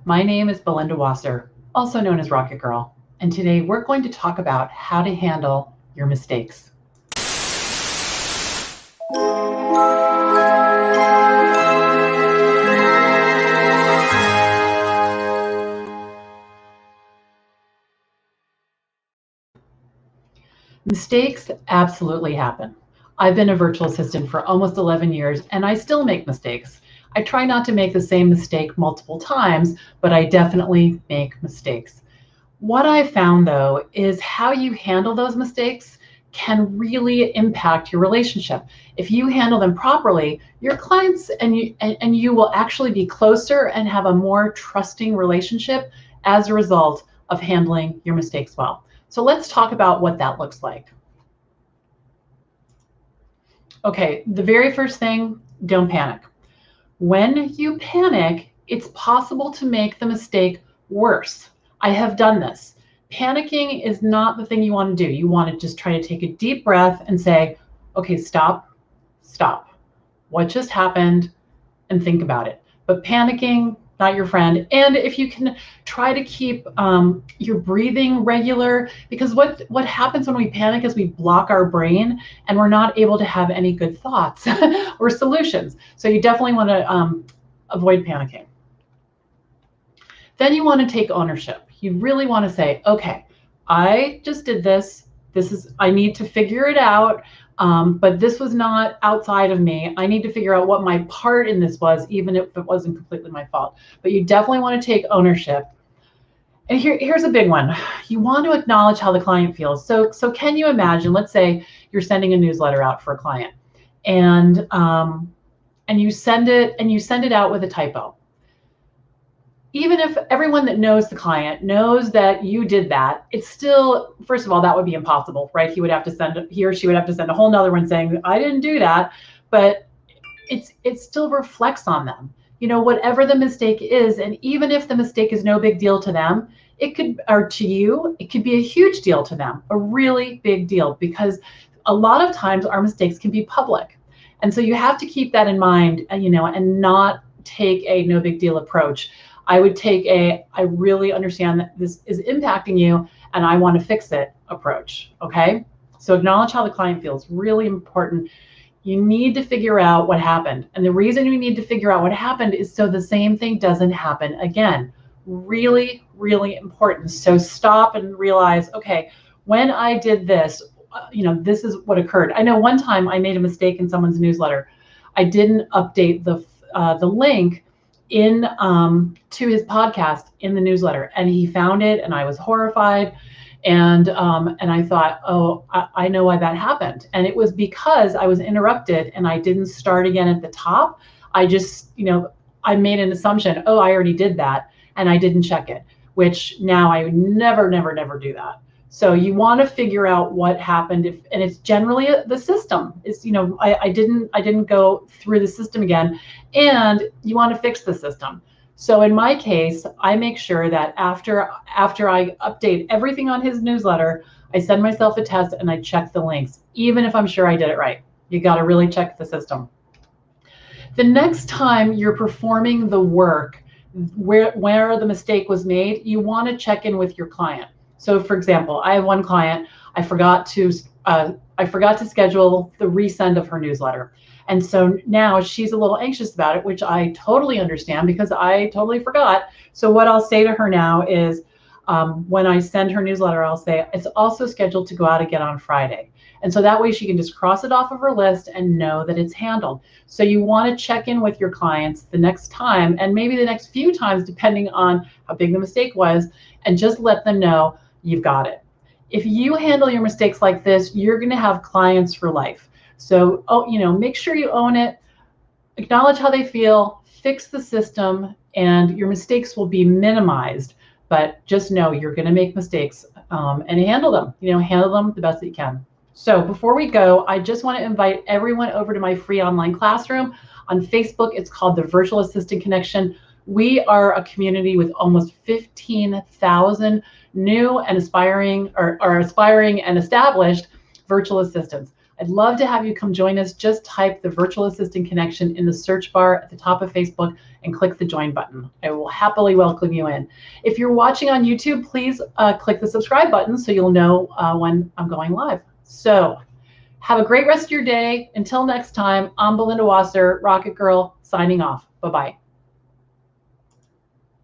My name is Belinda Wasser, also known as Rocket Girl, and today we're going to talk about how to handle your mistakes. Mistakes absolutely happen. I've been a virtual assistant for almost 11 years and I still make mistakes. I try not to make the same mistake multiple times, but I definitely make mistakes. What I've found though is how you handle those mistakes can really impact your relationship. If you handle them properly, your clients and you will actually be closer and have a more trusting relationship as a result of handling your mistakes well. So let's talk about what that looks like. Okay, the very first thing, don't panic. When you panic, it's possible to make the mistake worse. I have done this. Panicking is not the thing you want to do. You want to just try to take a deep breath and say, okay, stop. What just happened? And think about it. But panicking, not your friend. And if you can try to keep your breathing regular, because what happens when we panic is we block our brain and we're not able to have any good thoughts or solutions. So you definitely want to avoid panicking. Then you want to take ownership. You really want to say, okay, I just did this. I need to figure it out. But this was not outside of me. I need to figure out what my part in this was, even if it wasn't completely my fault. But you definitely want to take ownership. And here's a big one. You want to acknowledge how the client feels. So can you imagine, let's say you're sending a newsletter out for a client and you send it out with a typo. Even if everyone that knows the client knows that you did that, it's still, first of all, that would be impossible, right? He or she would have to send a whole nother one saying, I didn't do that, but it still reflects on them. You know, whatever the mistake is, and even if the mistake is no big deal to them, or to you, it could be a huge deal to them, a really big deal, because a lot of times our mistakes can be public. And so you have to keep that in mind, and not take a no big deal approach. I would take I really understand that this is impacting you and I want to fix it approach, okay? So acknowledge how the client feels, really important. You need to figure out what happened. And the reason you need to figure out what happened is so the same thing doesn't happen again. Really, really important. So stop and realize, okay, when I did this, this is what occurred. I know one time I made a mistake in someone's newsletter. I didn't update the link to his podcast in the newsletter, and he found it, and I was horrified, and I thought, oh, I know why that happened, and it was because I was interrupted and I didn't start again at the top. I just, I made an assumption, oh, I already did that, and I didn't check it, which now I would never do that. So you want to figure out what happened, and it's generally the system. It's I didn't go through the system again, and you want to fix the system. So in my case, I make sure that after I update everything on his newsletter, I send myself a test and I check the links, even if I'm sure I did it right. You got to really check the system. The next time you're performing the work where the mistake was made, you want to check in with your client. So for example, I have one client, I forgot to schedule the resend of her newsletter. And so now she's a little anxious about it, which I totally understand because I totally forgot. So what I'll say to her now is, when I send her newsletter, I'll say, it's also scheduled to go out again on Friday. And so that way she can just cross it off of her list and know that it's handled. So you want to check in with your clients the next time, and maybe the next few times, depending on how big the mistake was, and just let them know you've got it. If you handle your mistakes like this, you're going to have clients for life. So, make sure you own it, acknowledge how they feel, fix the system, and your mistakes will be minimized. But just know you're going to make mistakes, and handle them. Handle them the best that you can. So before we go, I just want to invite everyone over to my free online classroom. On Facebook, it's called the Virtual Assistant Connection. We are a community with almost 15,000 new and aspiring and established virtual assistants. I'd love to have you come join us. Just type the Virtual Assistant Connection in the search bar at the top of Facebook and click the join button. I will happily welcome you in. If you're watching on YouTube, please click the subscribe button so you'll know when I'm going live. So have a great rest of your day. Until next time, I'm Belinda Wasser, Rocket Girl, signing off. Bye-bye.